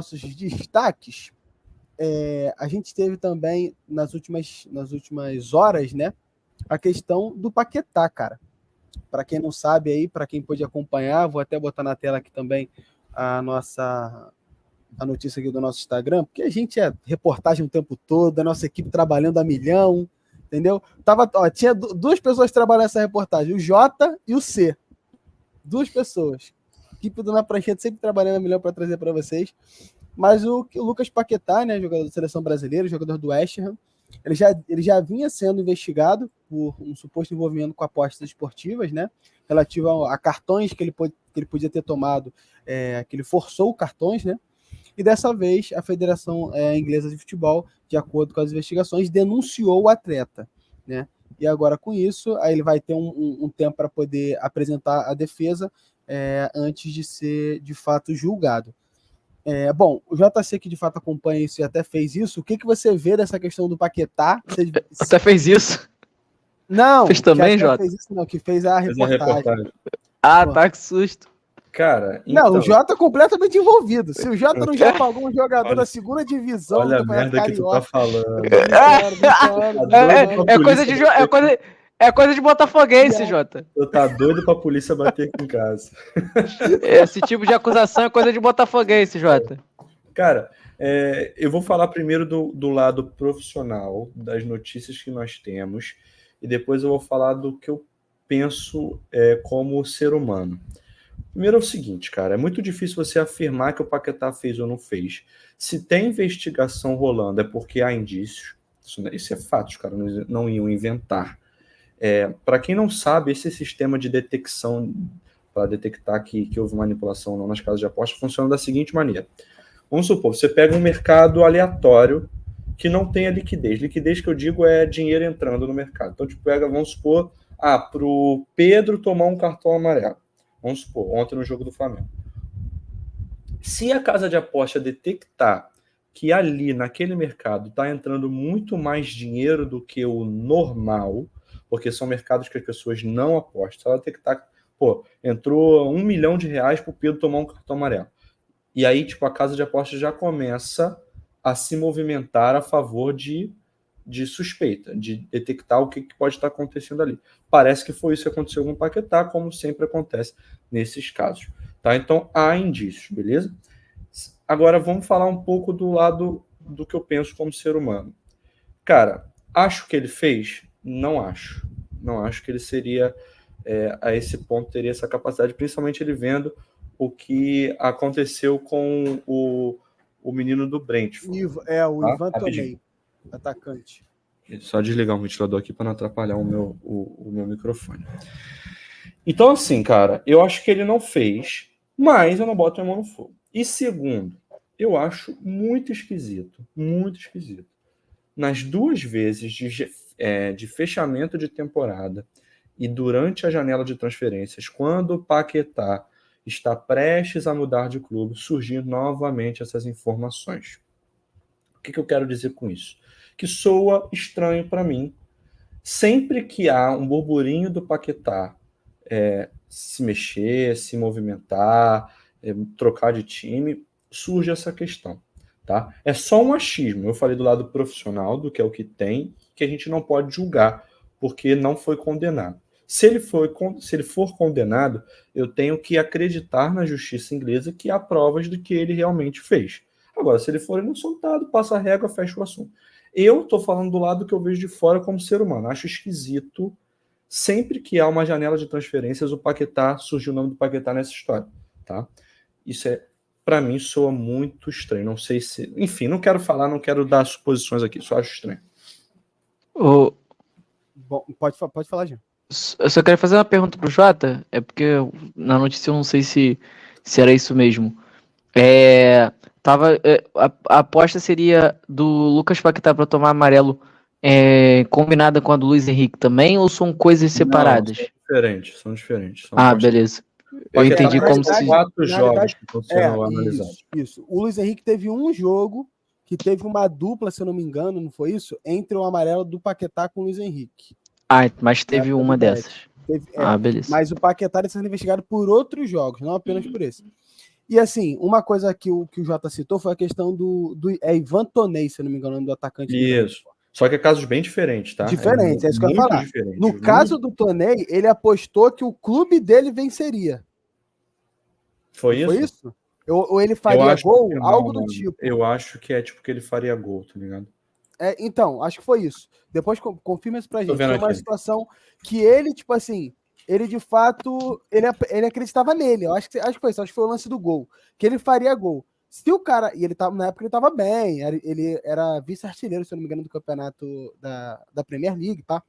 nossos destaques, a gente teve também nas últimas horas, né, a questão do Paquetá, cara. Para quem não sabe aí, para quem pôde acompanhar, vou até botar na tela aqui também a notícia aqui do nosso Instagram, porque a gente é reportagem o tempo todo, a nossa equipe trabalhando a milhão, entendeu? Tinha duas pessoas trabalhando nessa reportagem, o Jota e o C. Duas pessoas. Equipe do Na Prancheta sempre trabalhando a milhão para trazer para vocês. Mas o Lucas Paquetá, né, jogador da seleção brasileira, jogador do West Ham, ele já vinha sendo investigado por um suposto envolvimento com apostas esportivas, né, relativo a cartões que ele podia ter tomado, que ele forçou cartões, né, e dessa vez a Federação Inglesa de Futebol, de acordo com as investigações, denunciou o atleta, né, e agora com isso, aí ele vai ter um tempo para poder apresentar a defesa antes de ser de fato julgado. Bom, o JC que de fato acompanha isso e até fez isso, o que você vê dessa questão do Paquetá? Até fez isso? Não, fez também, Jota? Fez isso não, que fez a reportagem. Ah, tá, que susto. Cara, então... Não, o Jota é completamente envolvido. Se o Jota não já pagou um jogador da segunda divisão... Olha a merda que tu tá falando. É coisa de botafoguense, Jota. Tu tá doido pra polícia bater aqui em casa. Esse tipo de acusação é coisa de botafoguense, Jota. Cara, eu vou falar primeiro do lado profissional, das notícias que nós temos, e depois eu vou falar do que eu penso como ser humano. Primeiro é o seguinte, cara, é muito difícil você afirmar que o Paquetá fez ou não fez. Se tem investigação rolando é porque há indícios, isso é fato, os caras não iam inventar. Para quem não sabe, esse sistema de detecção para detectar que houve manipulação ou não nas casas de aposta funciona da seguinte maneira. Vamos supor, você pega um mercado aleatório que não tenha liquidez. Liquidez que eu digo é dinheiro entrando no mercado. Então, vamos supor, para o Pedro tomar um cartão amarelo. Vamos supor, ontem no jogo do Flamengo. Se a casa de aposta detectar que ali, naquele mercado, está entrando muito mais dinheiro do que o normal, porque são mercados que as pessoas não apostam, se ela detectar, entrou R$1 milhão para o Pedro tomar um cartão amarelo. E aí, a casa de aposta já começa a se movimentar a favor de suspeita, de detectar o que pode estar acontecendo ali. Parece que foi isso que aconteceu com o Paquetá, como sempre acontece nesses casos. Tá? Então, há indícios, beleza? Agora, vamos falar um pouco do lado do que eu penso como ser humano. Cara, acho que ele fez? Não acho. Não acho que ele seria, a esse ponto, teria essa capacidade, principalmente ele vendo o que aconteceu com o menino do Brentford. O Ivan Toney, atacante. Só desligar o ventilador aqui para não atrapalhar o meu microfone. Então, assim, cara, eu acho que ele não fez, mas eu não boto a mão no fogo. E segundo, eu acho muito esquisito. Nas duas vezes de fechamento de temporada e durante a janela de transferências, quando o Paquetá está prestes a mudar de clube, surgindo novamente essas informações. O que eu quero dizer com isso? Que soa estranho para mim. Sempre que há um burburinho do Paquetá se mexer, se movimentar, trocar de time, surge essa questão. Tá? É só um achismo. Eu falei do lado profissional, do que é o que tem, que a gente não pode julgar, porque não foi condenado. Se ele for condenado, eu tenho que acreditar na justiça inglesa que há provas de que ele realmente fez. Agora, se ele for inocentado, passa a régua, fecha o assunto. Eu estou falando do lado que eu vejo de fora como ser humano. Acho esquisito, sempre que há uma janela de transferências, o Paquetá, surgiu o nome do Paquetá nessa história. Tá? Isso para mim, soa muito estranho. Não sei se... Enfim, não quero dar suposições aqui, só acho estranho. Bom, pode falar, Jean. Eu só quero fazer uma pergunta pro Jota, porque na notícia eu não sei se era isso mesmo. A aposta seria do Lucas Paquetá para tomar amarelo combinada com a do Luiz Henrique também, ou são coisas separadas? Não, são diferentes. Beleza. Eu entendi como se... 4 jogos que estão sendo analisados. Isso. O Luiz Henrique teve um jogo que teve uma dupla, se eu não me engano, não foi isso? Entre o amarelo do Paquetá com o Luiz Henrique. Mas teve uma dessas. Beleza. Mas o Paquetá está sendo investigado por outros jogos, não apenas por esse. E assim, uma coisa que o Jota citou foi a questão do Ivan Toney, se eu não me engano, do atacante. Isso. Só que é casos bem diferentes, tá? Diferente, é isso que eu ia muito falar. diferente. No caso do Toney, ele apostou que o clube dele venceria. Foi isso? Foi isso? Ou ele faria gol? Algo do tipo. Eu acho que é tipo que ele faria gol, tá ligado? Então, acho que foi isso. Depois confirma isso pra gente. Foi uma aqui. situação que ele, tipo assim, ele de fato, ele acreditava nele. Eu acho que foi isso, acho que foi o lance do gol. Que ele faria gol. Se o cara, e ele tava, na época ele tava bem, ele era vice-artilheiro, se eu não me engano, do campeonato da Premier League, tá?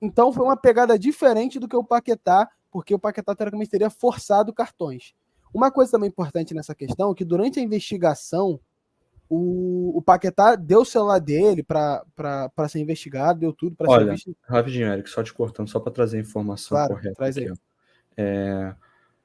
Então foi uma pegada diferente do que o Paquetá, porque o Paquetá teoricamente teria forçado cartões. Uma coisa também importante nessa questão é que durante a investigação, o Paquetá deu o celular dele para ser investigado, deu tudo para ser investigado. Rapidinho, Eric, só te cortando, só para trazer a informação correta. Traz aí. Aqui,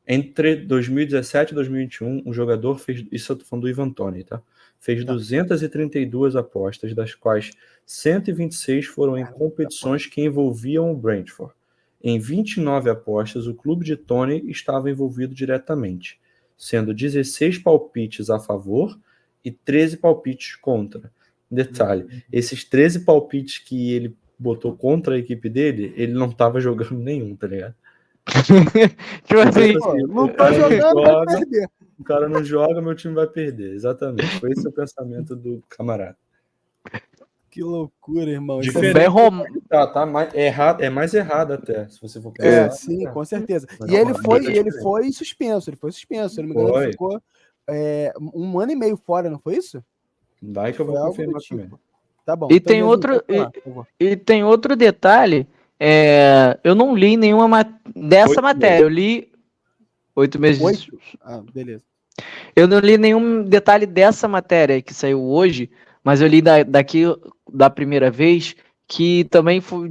entre 2017 e 2021, um jogador fez, isso eu tô falando do Ivan Toney, tá? Fez 232 apostas, das quais 126 foram em competições que envolviam o Brentford. Em 29 apostas, o clube de Toney estava envolvido diretamente, sendo 16 palpites a favor e 13 palpites contra. Detalhe, esses 13 palpites que ele botou contra a equipe dele, ele não estava jogando nenhum, tá ligado? Tipo assim, não tô jogando, vai perder. O cara não joga, meu time vai perder. Exatamente. Foi esse o pensamento do camarada. Que loucura, irmão. Diferente. Tá é mais errado até, se você for pensar. Sim, com certeza. E ele foi suspenso. Ele foi suspenso. Se eu não me engano, ele ficou 1 ano e meio fora, não foi isso? Daí que eu vou confirmar também. Tá bom. E tem outro detalhe. Eu não li nenhuma dessa matéria. Eu li 8 meses. 8? Ah, beleza. Eu não li nenhum detalhe dessa matéria que saiu hoje, mas eu li daqui da primeira vez que também foi,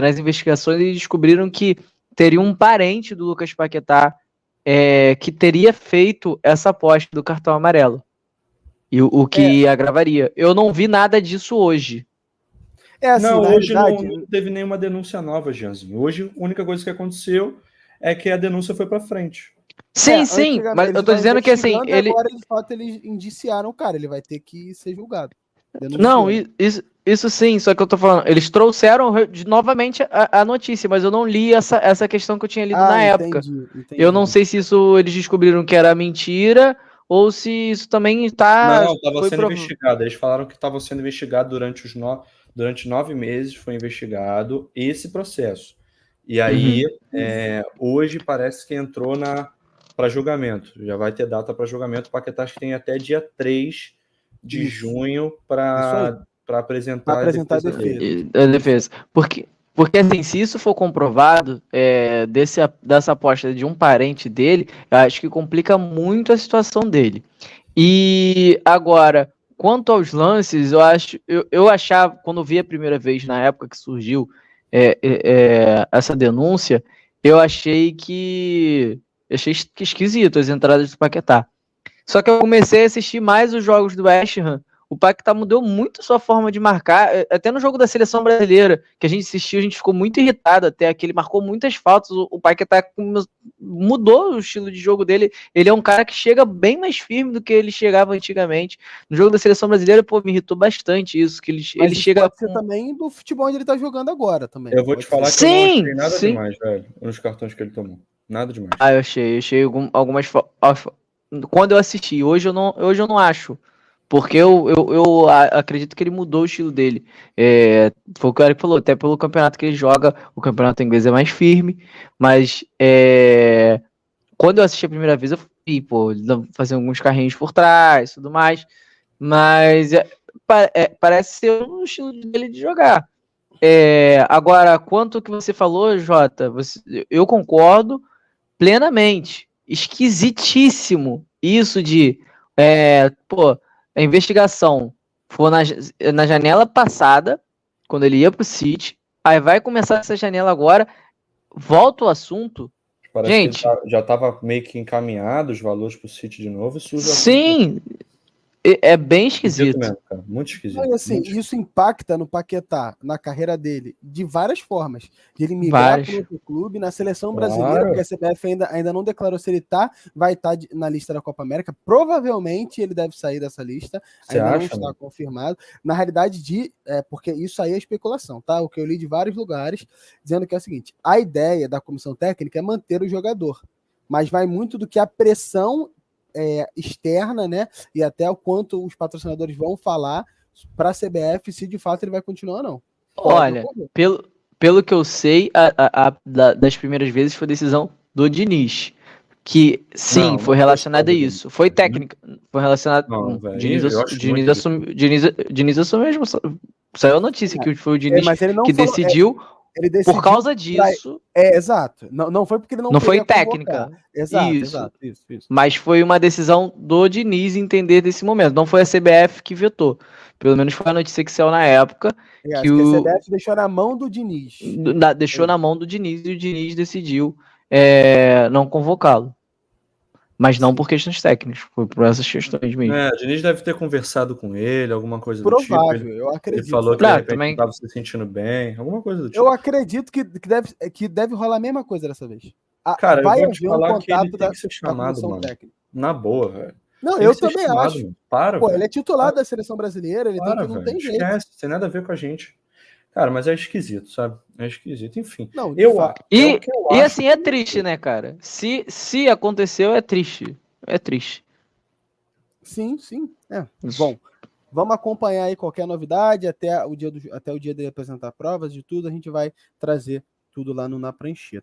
nas investigações eles descobriram que teria um parente do Lucas Paquetá que teria feito essa aposta do cartão amarelo. E o que agravaria. Eu não vi nada disso hoje. Assim, hoje não teve nenhuma denúncia nova, Jeanzinho. Hoje, a única coisa que aconteceu é que a denúncia foi pra frente. Sim, mas eu tô dizendo que assim... Agora, de fato, eles indiciaram o cara, ele vai ter que ser julgado. Não, isso sim, só que eu tô falando, eles trouxeram novamente a notícia, mas eu não li essa questão que eu tinha lido na época. Entendi. Eu não sei se isso eles descobriram que era mentira, ou se isso também está... Não, estava sendo investigado. Eles falaram que estava sendo investigado durante 9 meses, foi investigado esse processo. E aí, hoje parece que entrou para julgamento. Já vai ter data para julgamento. O Paquetá tem até dia 3 de junho para apresentar a defesa. Porque assim, se isso for comprovado, dessa aposta de um parente dele, eu acho que complica muito a situação dele. E agora, quanto aos lances, eu achava, quando eu vi a primeira vez, na época que surgiu essa denúncia, eu achei esquisito as entradas do Paquetá. Só que eu comecei a assistir mais os jogos do West Ham. O Paquetá mudou muito sua forma de marcar, até no jogo da seleção brasileira, que a gente assistiu, a gente ficou muito irritado até, que ele marcou muitas faltas, o Paquetá mudou o estilo de jogo dele, ele é um cara que chega bem mais firme do que ele chegava antigamente. No jogo da seleção brasileira, me irritou bastante isso, que ele chega... Pode ser também do futebol onde ele tá jogando agora também. Eu vou te falar que eu não achei nada demais, velho, nos cartões que ele tomou. Nada demais. Eu achei algumas... Quando eu assisti, hoje eu não acho. Porque eu acredito que ele mudou o estilo dele. Foi o que o Eric falou, até pelo campeonato que ele joga, o campeonato inglês é mais firme, mas quando eu assisti a primeira vez, eu vi, fazendo alguns carrinhos por trás, tudo mais, mas parece ser o estilo dele de jogar. Agora, quanto que você falou, Jota, eu concordo plenamente. Esquisitíssimo isso de a investigação foi na janela passada, quando ele ia pro City, aí vai começar essa janela agora, volta o assunto. Parece gente, que já estava meio que encaminhado os valores pro City de novo. Sim, É bem esquisito. Mesmo, cara. Muito esquisito. E assim, muito... isso impacta no Paquetá, na carreira dele, de várias formas. De ele migrar para outro clube, na seleção brasileira, porque a CBF ainda não declarou se ele vai estar na lista da Copa América. Provavelmente ele deve sair dessa lista. Você ainda acha, não está mano? confirmado. Na realidade, porque isso aí é especulação, tá? O que eu li de vários lugares, dizendo que é o seguinte: a ideia da comissão técnica é manter o jogador, mas vai muito do que a pressão externa, né? E até o quanto os patrocinadores vão falar para a CBF se de fato ele vai continuar ou não. Olha, pelo que eu sei, das primeiras vezes foi decisão do Diniz. Que sim, não, foi relacionada a isso. Foi técnica. Foi relacionado. Não, O velho. Diniz assumiu mesmo. Saiu a notícia que foi o Diniz mas ele não que falou, decidiu. Ele decidiu por causa disso. Exato. Não foi porque ele não foi queria técnica. Convocar. Exato, isso. Isso. Mas foi uma decisão do Diniz entender desse momento. Não foi a CBF que vetou. Pelo menos foi a notícia que saiu na época. Que a CBF deixou na mão do Diniz. Deixou na mão do Diniz e o Diniz decidiu não convocá-lo. Mas não por questões técnicas, foi por essas questões mesmo. O Diniz deve ter conversado com ele, alguma coisa do tipo. Provável, eu acredito. Ele falou que de repente não estava se sentindo bem, alguma coisa do tipo. Eu acredito que deve rolar a mesma coisa dessa vez. Cara, eu vou te falar que ele tem que ser chamado, mano. Técnica. Na boa, velho. Não, eu também acho. Mano. Para, Ele é titular da seleção brasileira, ele não tem jeito. Esquece, tem nada a ver com a gente. Cara, mas é esquisito, sabe? É esquisito, enfim. Não, e assim, é triste, né, cara? Se aconteceu, é triste. É triste. Sim. Bom, vamos acompanhar aí qualquer novidade até o dia dele apresentar provas de tudo. A gente vai trazer tudo lá no Na Prancheta.